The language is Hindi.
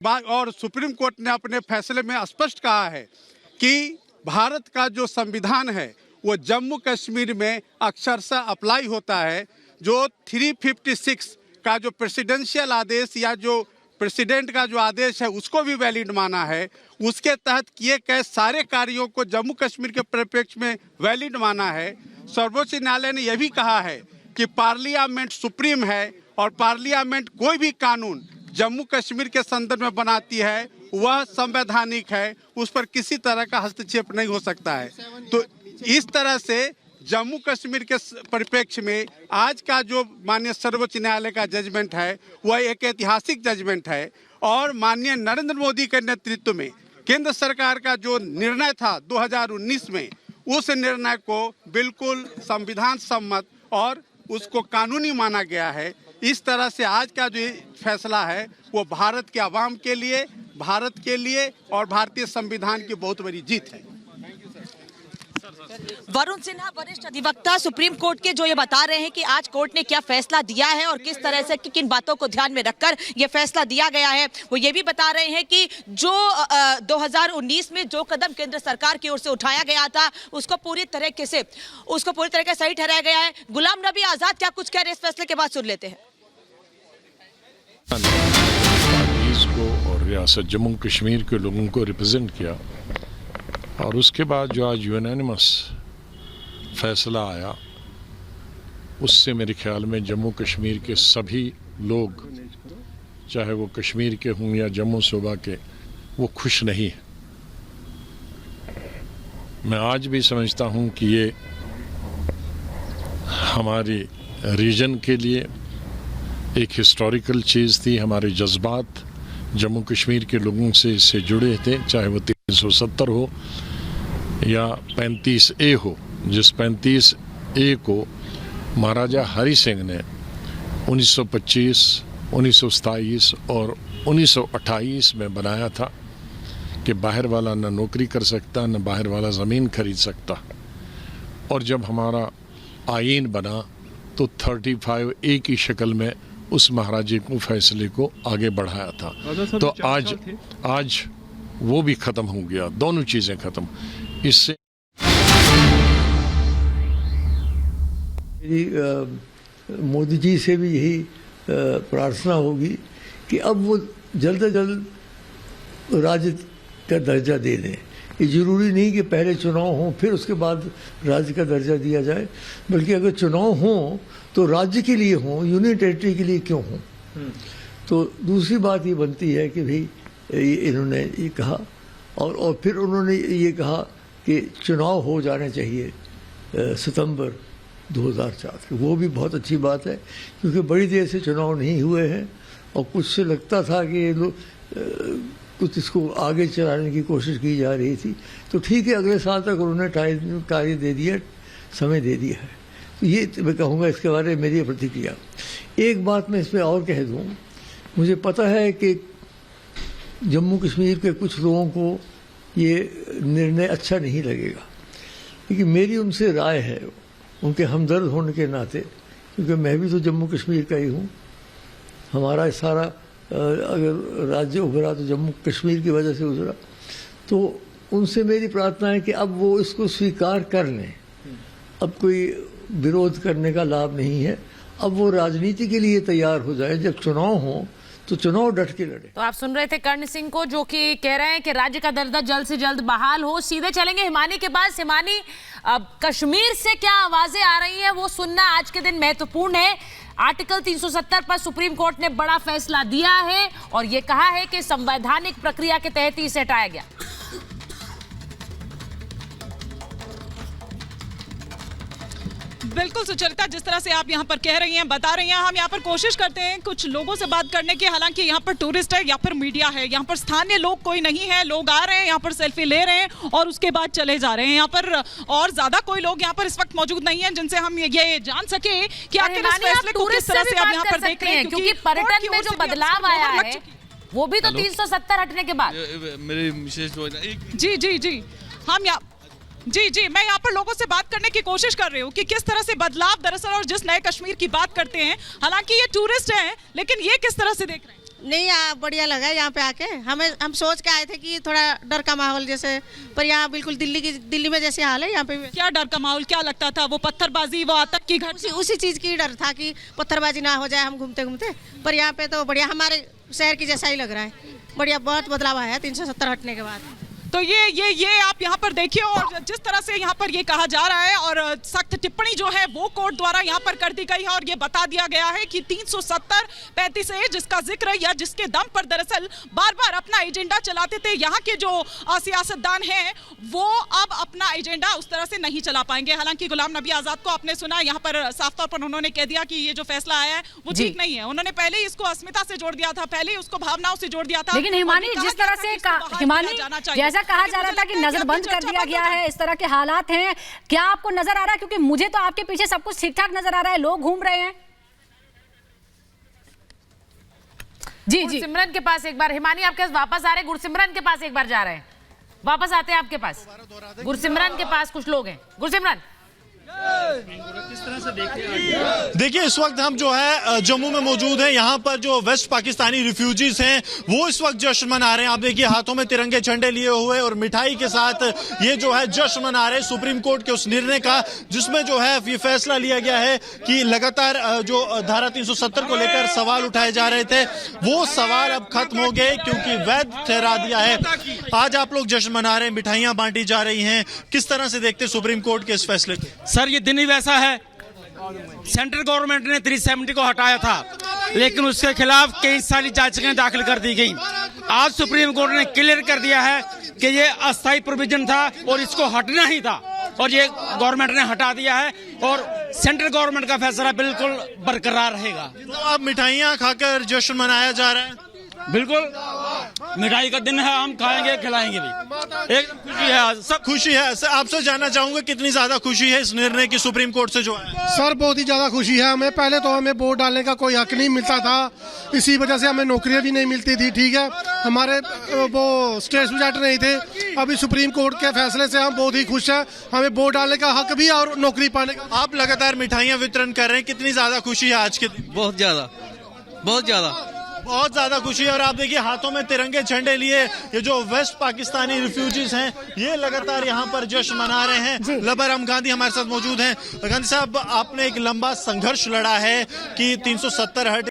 और सुप्रीम कोर्ट ने अपने फैसले में स्पष्ट कहा है कि भारत का जो संविधान है वो जम्मू कश्मीर में अक्षरशः अप्लाई होता है। जो 356 का जो प्रेसिडेंशियल आदेश या जो प्रेसिडेंट का जो आदेश है उसको भी वैलिड माना है। उसके तहत किए गए सारे कार्यों को जम्मू कश्मीर के परिप्रेक्ष्य में वैलिड माना है। सर्वोच्च न्यायालय ने यह भी कहा है कि पार्लियामेंट सुप्रीम है और पार्लियामेंट कोई भी कानून जम्मू कश्मीर के संदर्भ में बनाती है वह संवैधानिक है, उस पर किसी तरह का हस्तक्षेप नहीं हो सकता है। तो इस तरह से जम्मू कश्मीर के परिप्रेक्ष्य में आज का जो माननीय सर्वोच्च न्यायालय का जजमेंट है वह एक ऐतिहासिक जजमेंट है और माननीय नरेंद्र मोदी के नेतृत्व में केंद्र सरकार का जो निर्णय था 2019 में, उस निर्णय को बिल्कुल संविधान सम्मत और उसको कानूनी माना गया है। इस तरह से आज का जो फैसला है वो भारत के आवाम के लिए, भारत के लिए और भारतीय संविधान की बहुत बड़ी जीत है। वरुण सिन्हा वरिष्ठ अधिवक्ता सुप्रीम कोर्ट के जो ये बता रहे हैं कि आज कोर्ट ने क्या फैसला दिया है और किस तरह से किन बातों को ध्यान में रखकर ये फैसला दिया गया है। वो ये भी बता रहे हैं कि जो 2019 में जो कदम केंद्र सरकार की ओर से उठाया गया था उसको पूरी तरीके से सही ठहराया गया है। गुलाम नबी आजाद क्या कुछ कह रहे इस फैसले के बाद सुन लेते हैं। को और रियासत जम्मू कश्मीर के लोगों को रिप्रेजेंट किया और उसके बाद जो आज यूनानिमस फैसला आया उससे मेरे ख्याल में जम्मू कश्मीर के सभी लोग, चाहे वो कश्मीर के हों या जम्मू सूबा के, वो खुश नहीं है। मैं आज भी समझता हूं कि ये हमारे रीजन के लिए एक हिस्टोरिकल चीज़ थी। हमारे जज्बात जम्मू कश्मीर के लोगों से इससे जुड़े थे, चाहे वो 370 हो या 35A हो, जिस 35A को महाराजा हरि सिंह ने 1925, 1927 और 1928 में बनाया था कि बाहर वाला न नौकरी कर सकता, न बाहर वाला ज़मीन खरीद सकता। और जब हमारा आईन बना तो 35A की शक्ल में उस महाराजे को फैसले को आगे बढ़ाया था। तो आज वो भी ख़त्म हो गया, दोनों चीज़ें ख़त्म। इससे मेरी मोदी जी से भी यही प्रार्थना होगी कि अब वो जल्द से जल्द राज्य का दर्जा दे दें। ये ज़रूरी नहीं कि पहले चुनाव हों फिर उसके बाद राज्य का दर्जा दिया जाए, बल्कि अगर चुनाव हों तो राज्य के लिए हों, यूनियन टेरिटरी के लिए क्यों हों। तो दूसरी बात ये बनती है कि भाई इन्होंने ये कहा और फिर उन्होंने ये कहा कि चुनाव हो जाने चाहिए सितंबर 2004 के। वो भी बहुत अच्छी बात है क्योंकि बड़ी देर से चुनाव नहीं हुए हैं और कुछ से लगता था कि ये लोग कुछ इसको आगे चलाने की कोशिश की जा रही थी। तो ठीक है, अगले साल तक उन्होंने कार्य दे दिया, समय दे दिया है। तो ये मैं कहूँगा इसके बारे में मेरी प्रतिक्रिया। एक बात मैं इसमें और कह दूँ, मुझे पता है कि जम्मू कश्मीर के कुछ लोगों को ये निर्णय अच्छा नहीं लगेगा, लेकिन मेरी उनसे राय है, उनके हमदर्द होने के नाते, क्योंकि मैं भी तो जम्मू कश्मीर का ही हूँ। हमारा सारा अगर राज्य उभरा तो जम्मू कश्मीर की वजह से उभरा। तो उनसे मेरी प्रार्थना है कि अब वो इसको स्वीकार कर लें। अब कोई विरोध करने का लाभ नहीं है। अब वो राजनीति के लिए तैयार हो जाए। जब चुनाव हो तो चुनाव डट के लड़े। तो आप सुन रहे थे कर्ण सिंह को, जो कि कह रहे हैं कि राज्य का दर्जा जल्द से जल्द बहाल हो। सीधे चलेंगे हिमानी के पास। हिमानी, कश्मीर से क्या आवाजें आ रही हैं वो सुनना आज के दिन महत्वपूर्ण है। आर्टिकल 370 पर सुप्रीम कोर्ट ने बड़ा फैसला दिया है और ये कहा है कि संवैधानिक प्रक्रिया के तहत ही इसे हटाया गया। बिल्कुल सुचरिता, जिस तरह से आप यहाँ पर कह रही हैं, बता रही हैं, हम यहाँ पर कोशिश करते हैं कुछ लोगों से बात करने की। हालांकि यहाँ पर टूरिस्ट है या फिर मीडिया है, यहाँ पर स्थानीय लोग कोई नहीं है। लोग आ रहे हैं, यहाँ पर सेल्फी ले रहे हैं और उसके बाद चले जा रहे हैं। यहाँ पर और ज्यादा कोई लोग यहाँ पर इस वक्त मौजूद नहीं है जिनसे हम ये जान सके कि आखिर इस फैसले को किस तरह से आप यहाँ पर देख रहे हैं, क्योंकि पर्यटन में जो बदलाव आया है वो भी तो 370 हटने के बाद। मेरी विशेष जी हम यहाँ जी मैं यहाँ पर लोगों से बात करने की कोशिश कर रही हूँ कि किस तरह से बदलाव दरअसल और जिस नए कश्मीर की बात करते हैं। हालांकि ये टूरिस्ट हैं, लेकिन ये किस तरह से देख रहे हैं? नहीं बढ़िया लगा यहाँ पे आके। हम सोच के आए थे कि थोड़ा डर का माहौल जैसे, पर यहाँ बिल्कुल दिल्ली में जैसे हाल है यहाँ पे। क्या डर का माहौल, क्या लगता था? वो पत्थरबाजी, वो आतंक की घटना, उसी चीज की डर था कि पत्थरबाजी ना हो जाए हम घूमते घूमते। पर यहाँ पे तो बढ़िया, हमारे शहर की जैसा ही लग रहा है। बढ़िया, बहुत बदलाव आया 370 हटने के बाद। तो ये आप यहाँ पर देखिए, और जिस तरह से यहाँ पर ये कहा जा रहा है और सख्त टिप्पणी जो है वो कोर्ट द्वारा यहाँ पर कर दी गई है और ये बता दिया गया है कि 370-35A जिसका जिक्र या जिसके दम पर दरअसल बार बार अपना एजेंडा चलाते थे यहाँ के जो सियासतदान हैं, वो अब अपना एजेंडा उस तरह से नहीं चला पाएंगे। हालांकि गुलाम नबी आजाद को आपने सुना, यहाँ पर साफ तौर पर उन्होंने कह दिया कि ये जो फैसला आया है वो ठीक नहीं है। उन्होंने पहले ही इसको अस्मिता से जोड़ दिया था, पहले ही उसको भावनाओं से जोड़ दिया था। लेकिन हिमानी, जिस तरह से हिमानी जैसा कहा जा रहा था कि नजरबंद कर दिया गया है, इस तरह के हालात हैं, क्या आपको नजर आ रहा है? क्योंकि मुझे तो आपके पीछे सब कुछ ठीक ठाक नजर आ रहा है, लोग घूम रहे हैं। जी गुरसिमरन के पास एक बार, हिमानी आपके पास वापस आ रहे हैं, गुरसिमरन के पास एक बार जा रहे हैं, वापस आते हैं आपके पास। गुरसिमरन के पास कुछ लोग हैं। गुरसिमरन, देखिए, इस वक्त हम जो है जम्मू में मौजूद हैं। यहाँ पर जो वेस्ट पाकिस्तानी रिफ्यूजीज हैं वो इस वक्त जश्न मना रहे हैं। आप देखिए, हाथों में तिरंगे झंडे लिए हुए और मिठाई के साथ ये जो है जश्न मना रहे हैं सुप्रीम कोर्ट के उस निर्णय का, जिसमें जो है ये फैसला लिया गया है कि लगातार जो धारा 370 को लेकर सवाल उठाए जा रहे थे वो सवाल अब खत्म हो गए क्योंकि वैध ठहरा दिया है। आज आप लोग जश्न मना रहे हैं, मिठाइयां बांटी जा रही हैं, किस तरह से देखते सुप्रीम कोर्ट के इस फैसले को? सर, ये दिन ही वैसा है। सेंट्रल गवर्नमेंट ने 370 को हटाया था, लेकिन उसके खिलाफ कई सारी याचिकाएं दाखिल कर दी गई। आज सुप्रीम कोर्ट ने क्लियर कर दिया है कि ये अस्थायी प्रोविजन था और इसको हटना ही था, और ये गवर्नमेंट ने हटा दिया है और सेंट्रल गवर्नमेंट का फैसला बिल्कुल बरकरार रहेगा। तो अब मिठाइयां खाकर जश्न मनाया जा रहा है। बिल्कुल, मिठाई का दिन है, हम खाएंगे खिलाएंगे भी। एक खुशी है, आज सब खुशी है। आपसे जानना चाहूंगा कितनी ज्यादा खुशी है इस निर्णय की सुप्रीम कोर्ट से जो है? सर, बहुत ही ज्यादा खुशी है हमें। पहले तो हमें वोट डालने का कोई हक नहीं मिलता था, इसी वजह से हमें नौकरियां भी नहीं मिलती थी। ठीक है, हमारे वो स्टेट सब्जेक्ट नहीं थे। अभी सुप्रीम कोर्ट के फैसले से हम बहुत ही खुश हैं। हमें वोट डालने का हक भी और नौकरी पाने का। आप लगातार मिठाइयां वितरण कर रहे हैं, कितनी ज्यादा खुशी है आज के दिन? बहुत ज्यादा, बहुत ज्यादा, बहुत ज्यादा खुशी है। और आप देखिए, हाथों में तिरंगे झंडे लिए ये जो वेस्ट पाकिस्तानी रिफ्यूजीज हैं ये लगातार यहाँ पर जश्न मना रहे हैं। लबरम गांधी हमारे साथ मौजूद हैं। गांधी साहब, आपने एक लंबा संघर्ष लड़ा है कि 370 हट